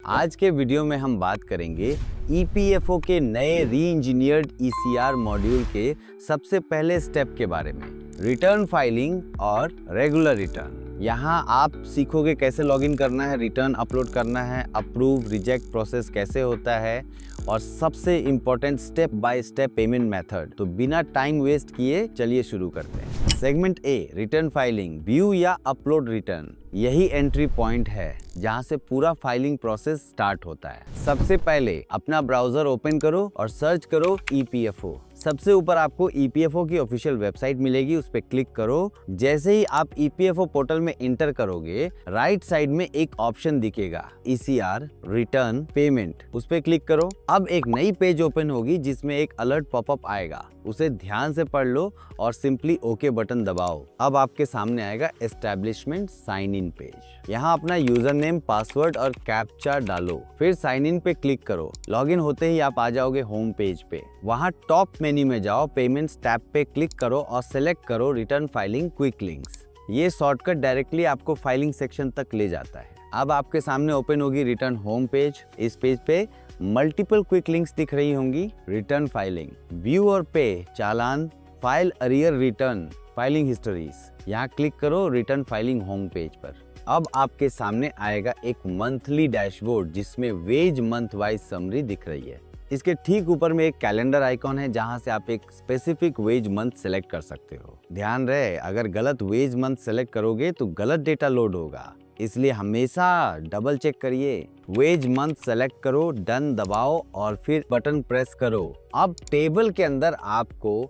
आज के वीडियो में हम बात करेंगे ईपीएफओ के नए री इंजीनियर्ड ईसीआर मॉड्यूल के सबसे पहले स्टेप के बारे में, रिटर्न फाइलिंग और रेगुलर रिटर्न। यहाँ आप सीखोगे कैसे लॉगिन करना है, रिटर्न अपलोड करना है, अप्रूव रिजेक्ट प्रोसेस कैसे होता है और सबसे important step by step payment method. तो बिना टाइम वेस्ट किए चलिए शुरू करते हैं। Segment A, return filing, view या अपलोड रिटर्न। यही एंट्री पॉइंट है जहां से पूरा फाइलिंग प्रोसेस स्टार्ट होता है। सबसे पहले अपना ब्राउजर ओपन करो और सर्च करो ईपीएफओ। सबसे ऊपर आपको ईपीएफओ की ऑफिशियल वेबसाइट मिलेगी, उस पर क्लिक करो। जैसे ही आप ईपीएफओ पोर्टल में इंटर करोगे, राइट साइड में एक ऑप्शन दिखेगा ईसीआर रिटर्न पेमेंट, उस पर क्लिक करो। अब एक नई पेज ओपन होगी जिसमें एक अलर्ट पॉपअप आएगा, उसे ध्यान से पढ़ लो और सिंपली ओके बटन दबाओ। अब आपके सामने आएगा एस्टैब्लिशमेंट साइन इन पेज। यहाँ अपना यूजर नेम, पासवर्ड और कैप्चा डालो, फिर साइन इन पे क्लिक करो। लॉगिन होते ही आप आ जाओगे होम पेज पे। वहाँ टॉप मेन्यू में जाओ, पेमेंट्स टैब पे क्लिक करो और सेलेक्ट करो रिटर्न फाइलिंग क्विक लिंक्स। ये शॉर्टकट डायरेक्टली आपको फाइलिंग सेक्शन तक ले जाता है। अब आपके सामने ओपन होगी रिटर्न होम पेज। इस पेज पे मल्टीपल क्विक लिंक्स दिख रही होंगी। रिटर्न फाइलिंग, व्यू और पे, चालान, फाइल अरियर रिटर्न, फाइलिंग हिस्टोरीज। यहाँ क्लिक करो रिटर्न फाइलिंग होम पेज पर। अब आपके सामने आएगा एक मंथली डैशबोर्ड जिसमें वेज मंथ वाइज समरी दिख रही है। इसके ठीक ऊपर में एक कैलेंडर आइकॉन है जहां से आप एक स्पेसिफिक वेज मंथ सेलेक्ट कर सकते हो। ध्यान रहे, अगर गलत वेज मंथ सेलेक्ट करोगे तो गलत डेटा लोड होगा, इसलिए हमेशा डबल चेक करिए। वेज मंथ सेलेक्ट करो, डन दबाओ और फिर बटन प्रेस करो। अब टेबल के अंदर आपको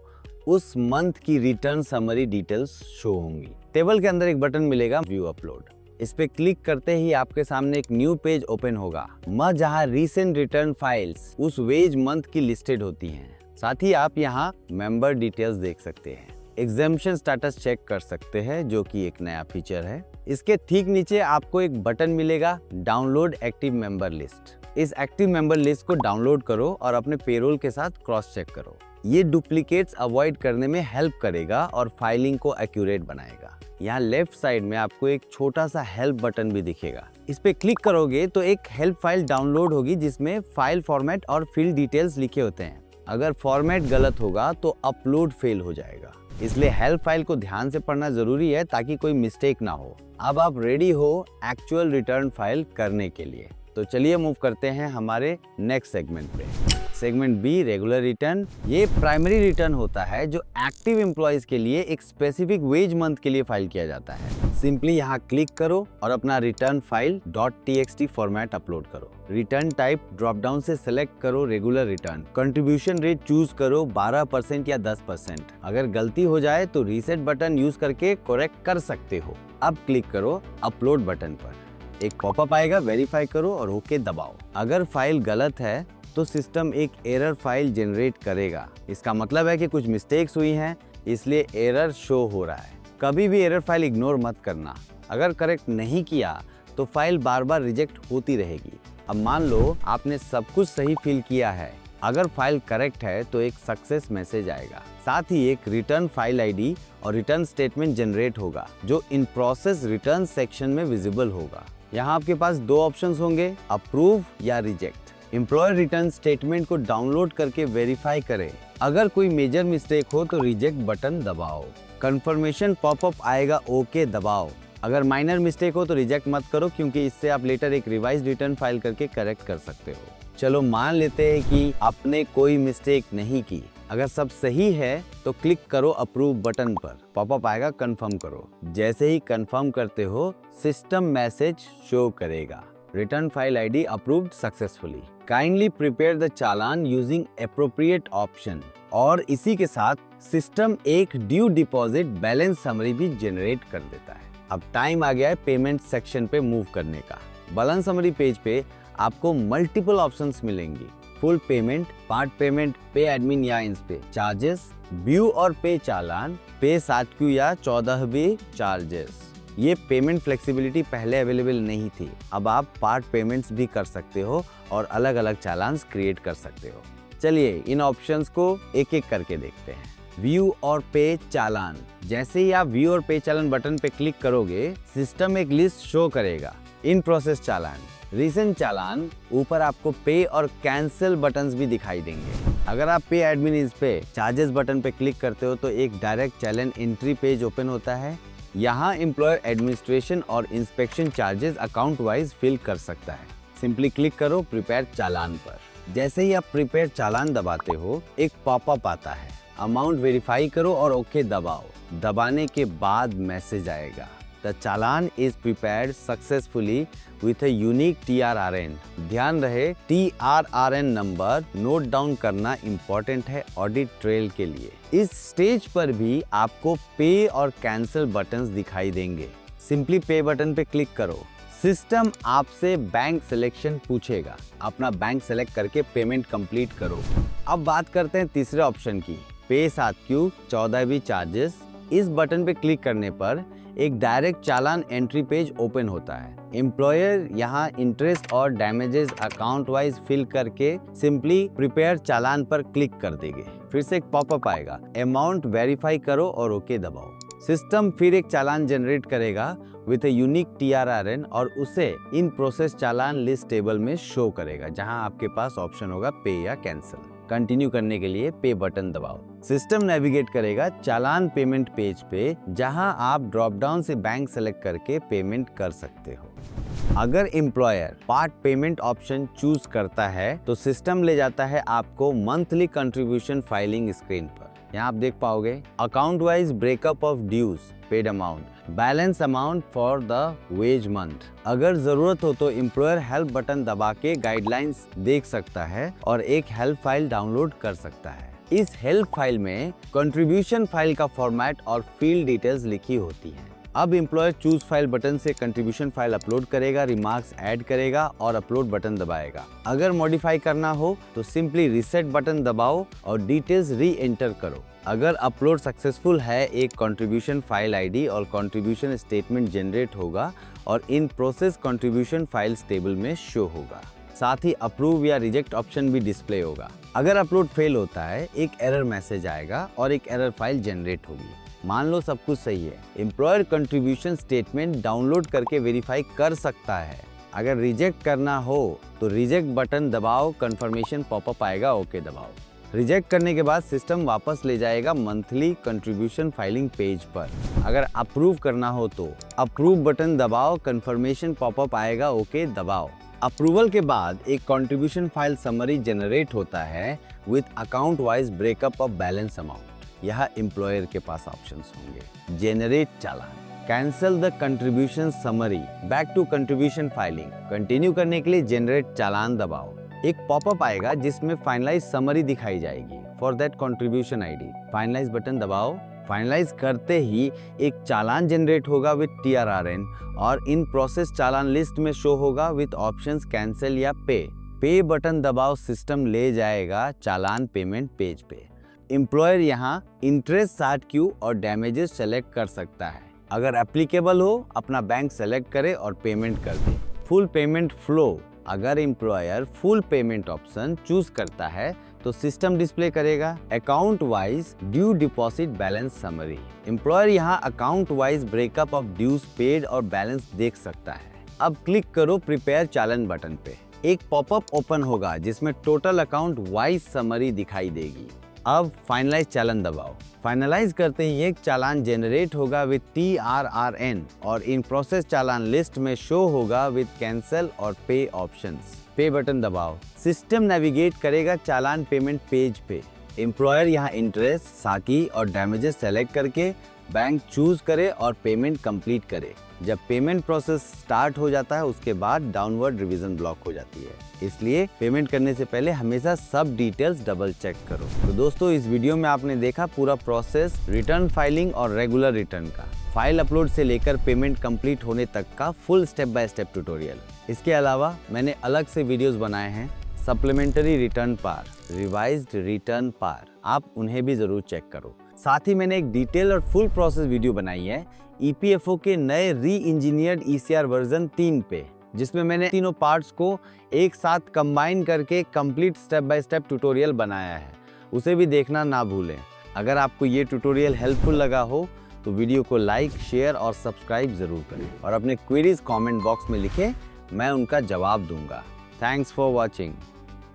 उस मंथ की रिटर्न समरी डिटेल्स शो होंगी। टेबल के अंदर एक बटन मिलेगा व्यू अपलोड। इस पे क्लिक करते ही आपके सामने एक न्यू पेज ओपन होगा, जहाँ रीसेंट रिटर्न फाइल्स उस वेज मंथ की लिस्टेड होती हैं। साथ ही आप यहाँ मेंबर डिटेल्स देख सकते हैं, एग्जेम्पशन स्टेटस चेक कर सकते हैं, जो कि एक नया फीचर है। इसके ठीक नीचे आपको एक बटन मिलेगा डाउनलोड एक्टिव मेंबर लिस्ट। इस एक्टिव मेंबर लिस्ट को डाउनलोड करो और अपने पेरोल के साथ क्रॉस चेक करो। ये डुप्लीकेट्स अवॉइड करने में हेल्प करेगा और फाइलिंग को एक्यूरेट बनाएगा। यहाँ लेफ्ट साइड में आपको एक छोटा सा हेल्प बटन भी दिखेगा। इस पे क्लिक करोगे तो एक हेल्प फाइल डाउनलोड होगी जिसमें फाइल फॉर्मेट और फील्ड डिटेल्स लिखे होते हैं। अगर फॉर्मेट गलत होगा तो अपलोड फेल हो जाएगा, इसलिए हेल्प फाइल को ध्यान से पढ़ना जरूरी है ताकि कोई मिस्टेक ना हो। अब आप रेडी हो एक्चुअल रिटर्न फाइल करने के लिए, तो चलिए मूव करते हैं हमारे नेक्स्ट सेगमेंट पे। Segment B, regular return. ये प्राइमरी रिटर्न होता है जो एक्टिव एम्प्लॉइज के लिए एक स्पेसिफिक वेज मंथ के लिए फाइल किया जाता है। सिंपली यहाँ क्लिक करो और अपना return file .txt format upload करो। रिटर्न टाइप ड्रॉप डाउन से सिलेक्ट करो regular return. Contribution rate choose करो 12% या 10%। अगर गलती हो जाए तो रीसेट बटन यूज करके करेक्ट कर सकते हो। अब क्लिक करो अपलोड बटन पर। एक पॉपअप आएगा, वेरीफाई करो और ओके दबाओ। अगर फाइल गलत है तो सिस्टम एक एरर फाइल जनरेट करेगा। इसका मतलब है कि कुछ मिस्टेक्स हुई हैं, इसलिए एरर शो हो रहा है। कभी भी एरर फाइल इग्नोर मत करना। अगर करेक्ट नहीं किया तो फाइल बार बार रिजेक्ट होती रहेगी। अब मान लो आपने सब कुछ सही फिल किया है। अगर फाइल करेक्ट है तो एक सक्सेस मैसेज आएगा। साथ ही एक रिटर्न फाइल आईडी और रिटर्न स्टेटमेंट जनरेट होगा जो इन प्रोसेस रिटर्न सेक्शन में विजिबल होगा। यहाँ आपके पास दो ऑप्शंस होंगे, अप्रूव या रिजेक्ट। एम्प्लॉयर रिटर्न स्टेटमेंट को डाउनलोड करके वेरीफाई करें। अगर कोई मेजर मिस्टेक हो तो रिजेक्ट बटन दबाओ। कंफर्मेशन पॉपअप आएगा, ओके दबाओ। अगर माइनर मिस्टेक हो तो रिजेक्ट मत करो, क्योंकि इससे आप लेटर एक रिवाइज्ड रिटर्न फाइल करके करेक्ट कर सकते हो। चलो मान लेते हैं कि आपने कोई मिस्टेक नहीं की। अगर सब सही है तो क्लिक करो अप्रूव बटन पर। पॉपअप आएगा, कंफर्म करो। जैसे ही कंफर्म करते हो सिस्टम मैसेज शो करेगा, return file ID approved successfully. Kindly prepare the challan using appropriate option. और इसी के साथ सिस्टम एक ड्यू डिपॉजिट बैलेंस समरी भी जनरेट कर देता है। अब टाइम आ गया है पेमेंट सेक्शन पे मूव करने का। बैलेंस समरी पेज पे आपको मल्टीपल ऑप्शंस मिलेंगी, फुल पेमेंट, पार्ट पेमेंट, पे एडमिन या इंस्पे, चार्जेस, व्यू और पे चालान, पे 7Q या 14B चार्जेस। ये पेमेंट फ्लेक्सिबिलिटी पहले अवेलेबल नहीं थी। अब आप पार्ट पेमेंट्स भी कर सकते हो और अलग अलग चालान्स क्रिएट कर सकते हो। चलिए इन ऑप्शंस को एक एक करके देखते हैं। व्यू और पे चालान। जैसे ही आप व्यू और पे चालान बटन पे क्लिक करोगे, सिस्टम एक लिस्ट शो करेगा। इन प्रोसेस चालान, रीसेंट चालान ऊपर आपको पे और कैंसिल बटन्स भी दिखाई देंगे। अगर आप पे एडमिन पे चार्जेस बटन पे क्लिक करते हो तो एक direct challan entry page open होता है। यहाँ एम्प्लॉयर एडमिनिस्ट्रेशन और inspection charges account wise fill कर सकता है। सिंपली क्लिक करो प्रिपेयर चालान पर। जैसे ही आप प्रिपेयर चालान दबाते हो एक पॉपअप आता है, अमाउंट वेरीफाई करो और ओके दबाओ। दबाने के बाद मैसेज आएगा, the challan is prepared successfully with a unique TRRN। ध्यान रहे TRRN नंबर नोट डाउन करना इम्पोर्टेंट है ऑडिट ट्रेल के लिए। इस स्टेज पर भी आपको पे और कैंसिल बटन्स दिखाई देंगे। सिंपली पे बटन पे क्लिक करो। सिस्टम आपसे बैंक सिलेक्शन पूछेगा, अपना बैंक सेलेक्ट करके पेमेंट कंप्लीट करो। अब बात करते हैं तीसरे ऑप्शन की, पे 7Q 14B चार्जेस। इस बटन पे क्लिक करने पर एक direct challan entry page open होता है। एम्प्लॉयर यहाँ इंटरेस्ट और डैमेजेस अकाउंट वाइज फिल करके सिंपली प्रिपेयर चालान पर क्लिक कर देंगे। फिर से एक पॉपअप आएगा, अमाउंट वेरीफाई करो और ओके दबाओ। सिस्टम फिर एक चालान जनरेट करेगा विथ ए यूनिक TRRN और उसे इन प्रोसेस चालान लिस्ट टेबल में शो करेगा, जहां आपके पास ऑप्शन होगा पे या कैंसिल। कंटिन्यू करने के लिए पे बटन दबाओ। सिस्टम नेविगेट करेगा चालान पेमेंट पेज पे, जहां आप ड्रॉप डाउन से बैंक सेलेक्ट करके पेमेंट कर सकते हो। अगर employer part payment option choose करता है तो सिस्टम ले जाता है आपको मंथली कंट्रीब्यूशन फाइलिंग स्क्रीन पर। यहाँ आप देख पाओगे account wise breakup of dues, paid amount, balance amount for the wage month. अगर जरूरत हो तो एम्प्लॉयर हेल्प बटन दबा के गाइडलाइंस देख सकता है और एक हेल्प फाइल डाउनलोड कर सकता है। इस हेल्प फाइल में कंट्रीब्यूशन फाइल का फॉर्मेट और फील्ड डिटेल्स लिखी होती है। अब एम्प्लॉयर चूज फाइल बटन से कंट्रीब्यूशन फाइल अपलोड करेगा, रिमार्क्स ऐड करेगा और अपलोड बटन दबाएगा। अगर मॉडिफाई करना हो तो सिंपली रीसेट बटन दबाओ और डिटेल्स री एंटर करो। अगर अपलोड सक्सेसफुल है, एक कंट्रीब्यूशन फाइल आईडी और कंट्रीब्यूशन स्टेटमेंट जनरेट होगा और in process contribution files table में शो होगा। साथ ही अप्रूव या रिजेक्ट ऑप्शन भी डिस्प्ले होगा। अगर अपलोड फेल होता है एक एरर मैसेज आएगा और एक एरर फाइल जनरेट होगी। मान लो सब कुछ सही है, एम्प्लॉयर कंट्रीब्यूशन स्टेटमेंट डाउनलोड करके वेरीफाई कर सकता है। अगर रिजेक्ट करना हो तो रिजेक्ट बटन दबाओ, कंफर्मेशन पॉपअप आएगा, ओके दबाओ। रिजेक्ट करने के बाद सिस्टम वापस ले जाएगा मंथली कंट्रीब्यूशन फाइलिंग पेज पर। अगर अप्रूव करना हो तो अप्रूव बटन दबाओ, कंफर्मेशन पॉपअप आएगा, ओके दबाओ। अप्रूवल के बाद एक कंट्रीब्यूशन फाइल समरी जनरेट होता है with account wise breakup of balance amount. यह एम्प्लॉयर के पास ऑप्शंस होंगे, generate challan, cancel the contribution summary, back to contribution filing. Continue करने के लिए जनरेट चालान दबाओ। एक पॉपअप आएगा जिसमें फाइनलाइज समरी दिखाई जाएगी for that contribution ID. Finalise button दबाओ। फाइनलाइज करते ही एक चालान जनरेट होगा विद TRRN और इन प्रोसेस चालान लिस्ट में शो होगा विद ऑप्शंस कैंसिल या पे। पे बटन दबाओ, सिस्टम ले जाएगा चालान पेमेंट पेज पे। एम्प्लॉयर यहाँ इंटरेस्ट 60Q और डैमेजेस सेलेक्ट कर सकता है। अगर एप्लीकेबल हो अपना बैंक सेलेक्ट करे और पेमेंट कर दे। फुल पेमेंट फ्लो, अगर employer full payment option choose करता है तो सिस्टम डिस्प्ले करेगा account wise due deposit balance summary. Employer यहाँ account wise breakup of dues paid और बैलेंस देख सकता है। अब क्लिक करो प्रिपेयर चालान बटन पे। एक पॉपअप ओपन होगा जिसमें टोटल अकाउंट वाइज समरी दिखाई देगी। अब फाइनलाइज चालान दबाओ। फाइनलाइज करते ही एक चालान जनरेट होगा विद TRRN और इन प्रोसेस चालान लिस्ट में शो होगा विद कैंसिल और पे ऑप्शंस। पे बटन दबाओ। सिस्टम नेविगेट करेगा चालान पेमेंट पेज पे। एम्प्लॉयर यहाँ इंटरेस्ट, साकी और डैमेजेस सेलेक्ट करके बैंक चूज करे और पेमेंट कंप्लीट करे। जब पेमेंट प्रोसेस स्टार्ट हो जाता है उसके बाद डाउनवर्ड रिवीजन ब्लॉक हो जाती है, इसलिए पेमेंट करने से पहले हमेशा सब डिटेल्स डबल चेक करो। तो दोस्तों इस वीडियो में आपने देखा पूरा प्रोसेस रिटर्न फाइलिंग और रेगुलर रिटर्न का, फाइल अपलोड से लेकर पेमेंट कंप्लीट होने तक का full step by step tutorial. इसके अलावा मैंने अलग से वीडियोस बनाए हैं सप्लीमेंट्री रिटर्न पार, रिवाइज्ड रिटर्न पार, आप उन्हें भी जरूर चेक करो। साथ ही मैंने एक डिटेल और फुल प्रोसेस वीडियो बनाई है EPFO के नए री इंजीनियर्ड ECR वर्जन 3 पे, जिसमें मैंने तीनों पार्ट्स को एक साथ कंबाइन करके complete step by step tutorial बनाया है। उसे भी देखना ना भूलें। अगर आपको ये ट्यूटोरियल हेल्पफुल लगा हो तो वीडियो को लाइक, शेयर और सब्सक्राइब जरूर करें और अपने क्वेरीज कमेंट बॉक्स में लिखें। मैं उनका जवाब दूंगा। Thanks for watching.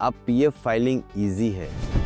अब पीएफ फाइलिंग इजी है।